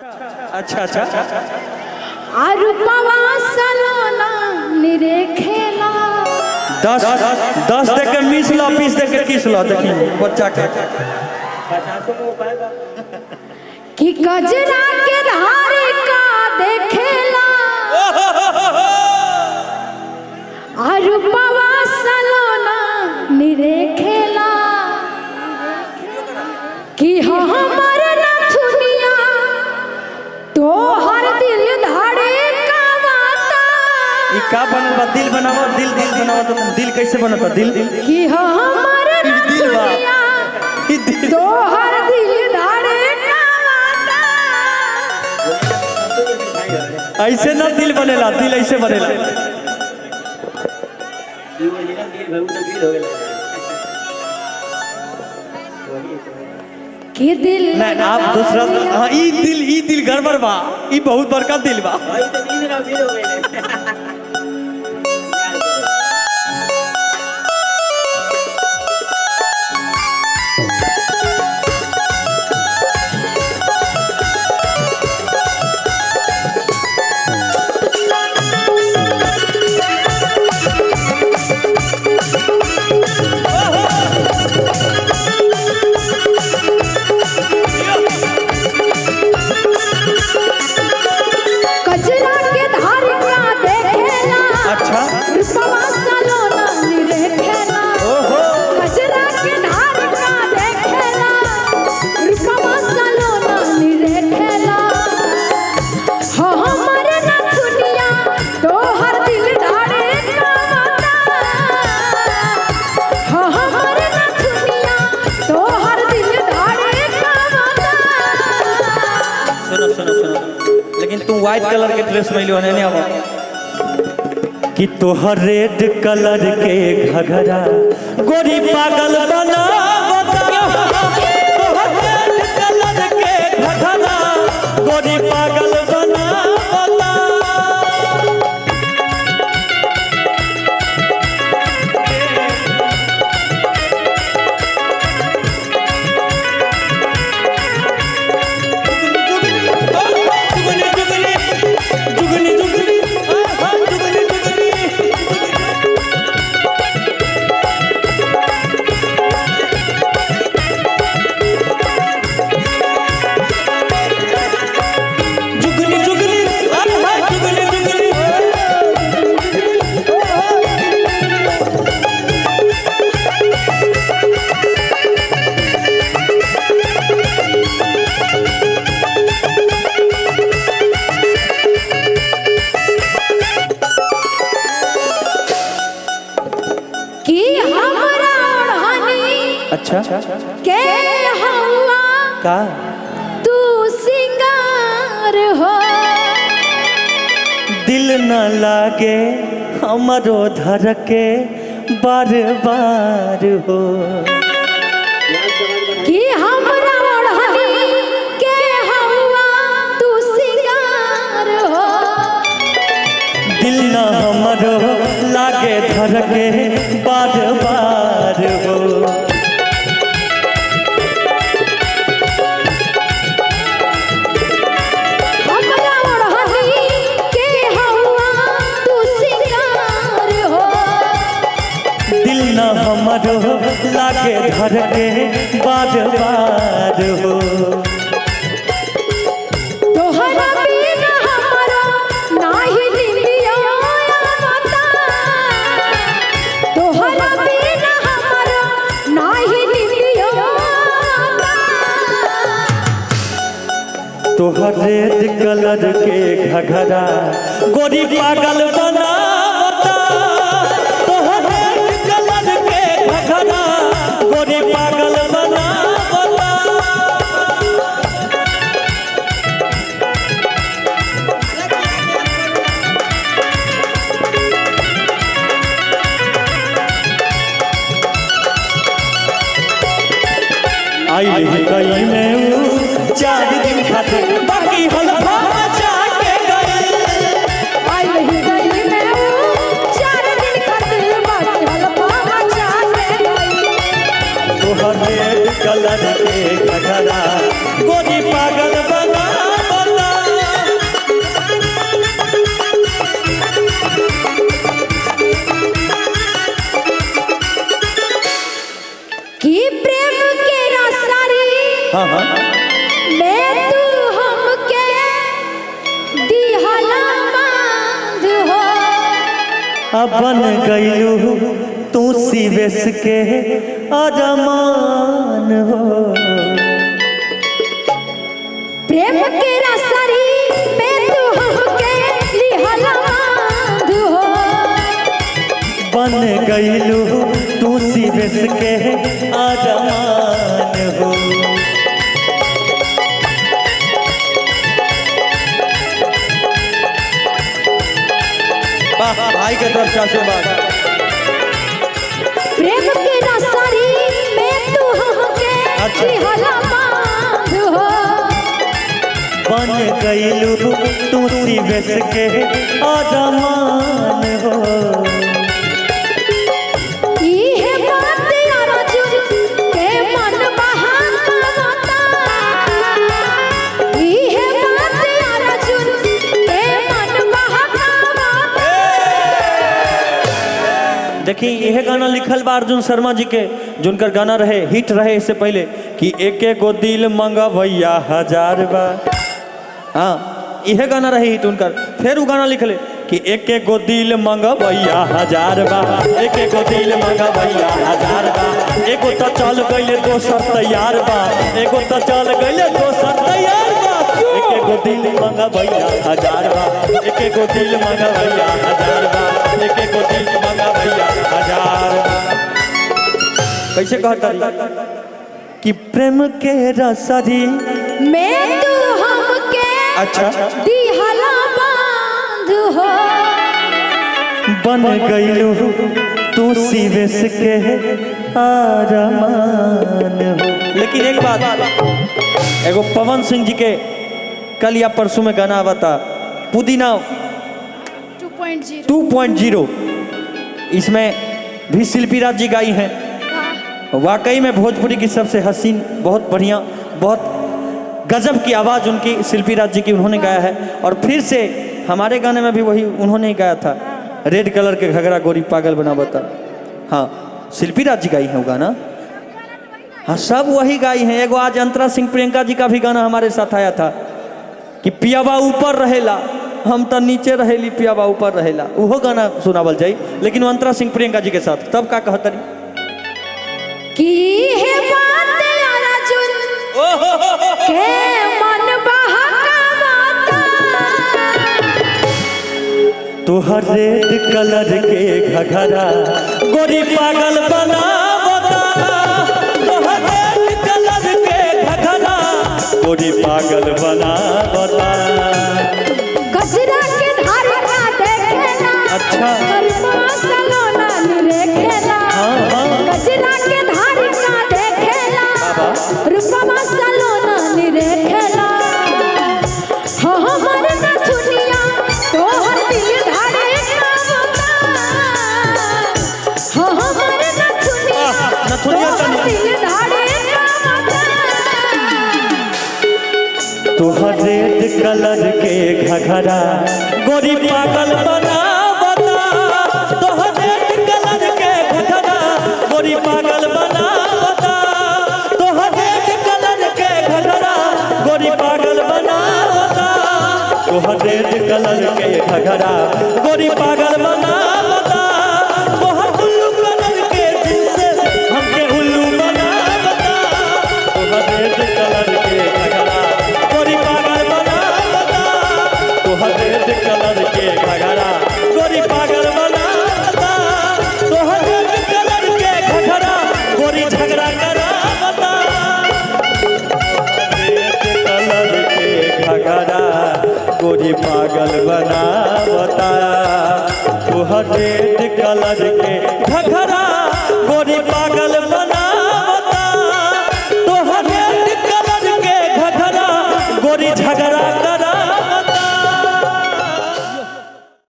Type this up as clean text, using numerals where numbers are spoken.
अच्छा अच्छा आरुपवा सलोना निरे खेला 10 दे के मिस लो 20 दे के किस लो देखी बच्चा के 50 में पाएगा कि गजरा के धारे का देखेला आरुपवा सलोना निरे खेला कि हमारे ना दुनिया तो हर दिल धाड़े का वाता ई का बनवा दिल बनावा दिल बनावा तो दिल कैसे बनता दिल कि हमारे ना दुनिया तो हर दिल धाड़े का वाता ऐसे ना दिल बनेला दिल ऐसे बनेला कि दिल नहीं आप दूसरा हां ई दिल गड़बड़ बा ई बहुत बड़का दिल बा भाई तो दिल ना दिल हो गए गजरा के धार का देखेला अच्छा रुपवा सलोना निरे खेला ओहो गजरा के धार का देखेला रुपवा सलोना निरे खेला हो हमारे ना दुनिया तो हर दिल धारे का वाता हो हमारे ना दुनिया तो हर दिल धारे का वाता सुनो लेकिन तुम व्हाइट कलर के ड्रेस में लियो नहीं आवा कि तोहर रेड कलर के घघरा गोरी पागल बना तोहर रेड कलर के घघरा गोरी पागल बना कि हमरा ओढ़नी अच्छा के हवा का तू सिंगार हो दिल न लागे हमरो धर के बार बार हो कि हमरा ओढ़नी के हवा तू सिंगार हो दिल न हमरो लागे धर के बार बार हो हमरा ओढ़नी के हवा तू सिंगार हो दिल न हमरो लागे धर के बार बार हो तोहरा बिना हमरा नाही दिलियो आवता तोहरा बिना हमरा नाही दिलियो आवता तोहर रेड कलर के घघरा गोरी पागल बना तोहर रेड कलर के घघरा गोरी पागल बना आई गई में 4 दिन खातिर बाकी हल्फा मचा के गई आई गई में बन गईलू तू शिवेश के अरमान हो। प्रेम के रसरी में तू हमके लिहला बांध हो। बन गईलू तू शिवेश के अरमान हो। भाई के तरफ से आशीर्वाद। प्रेम के रसरी में तू हमके लिहला बांध हो। बन गईलू तू शिवेश के अरमान हो। इहे बात अर्जुन के मन बहाता। इहे बात अर्जुन के मन बहाता। देखिए यह गाना लिखल बा अर्जुन शर्मा जी के, जिनकर गाना रहे हिट रहे इससे पहले कि एक एक गो दिल मंगा भैया 1000 बा। हाँ यह गाना रहे हिट उनकर। फिर वो गाना लिखले कि एक एक गो दिल मंगा भैया 1000 बा। एक एक गो दिल मंगा भैया 1000 बा। एगो तो चल गईले दोसर तैयार बा। एगो तो चल गईले दोसर तैयार बा। एक एक गो दिल मंगा भैया 1000 बा। एक एक गो दिल मंगा भैया 1000 बा। एक एक गो दिल मंगा भैया 1000 बा। कैसे कहता रही कि प्रेम के रसरी मैं तू हमके अच्छा दिहला बांध हो। बन गईलू तू शिवेश के अरमान हो। लेकिन एक बात, एगो पवन सिंह जी के कल या परसों में गाना बता पुदीना 2.0, इसमें भी शिल्पी राज जी गाई हैं। वाकई में भोजपुरी की सबसे हसीन, बहुत बढ़िया, बहुत गजब की आवाज़ उनकी शिल्पी राज जी की उन्होंने गाया है। और फिर से हमारे गाने में भी वही उन्होंने ही गाया था, रेड कलर के घगरा गोरी पागल बना बता। हाँ शिल्पी राज जी गाई हैं वो गाना। हाँ सब वही गाई हैं। एगो आज अंतरा सिंह प्रियंका जी का भी गाना हमारे साथ आया था कि पियाबा ऊपर रहेला हम तो नीचे रहेली, पियाबा ऊपर रहेला। वो गाना सुनावल जाई, लेकिन अंतरा सिंह प्रियंका जी के साथ। तब का कहतरी की है बात अर्जुन के मन बहकावता। तोहर रेड कलर के घघरा गोरी पागल बनावता। तोहर रेड कलर के घघरा गोरी पागल बनावता। गजरा के धार का देखेला। अच्छा सलोना निरेखेला। गजरा के धार का देखेला। रूपमा सलोना निरेखेला। हो हमर नथुनिया तोहर दिल धारे कावता। हो हमर नथुनिया तोहर दिल धारे कावता। तोहर रेड कलर के घघरा गोरी पागल बनावता। तोहर रेड कलर के घघरा गोरी पागल बनावता। तोहर रेड कलर के घघरा गोरी पागल बनावता। तोहर रेड कलर के घघरा गोरी पागल बनावता। तोहर ब्लू कलर के जिनसे हमके उल्लू बनावता। तोहर रेड कलर के घघरा गोरी पागल बनावता। तोहर रेड कलर के घघरा गोरी पागल बनावता। तोहर रेड कलर के घघरा गोरी झगड़ा करावता। रेड कलर के घघरा गोरी पागल बनावता। तोहर रेड कलर के घघरा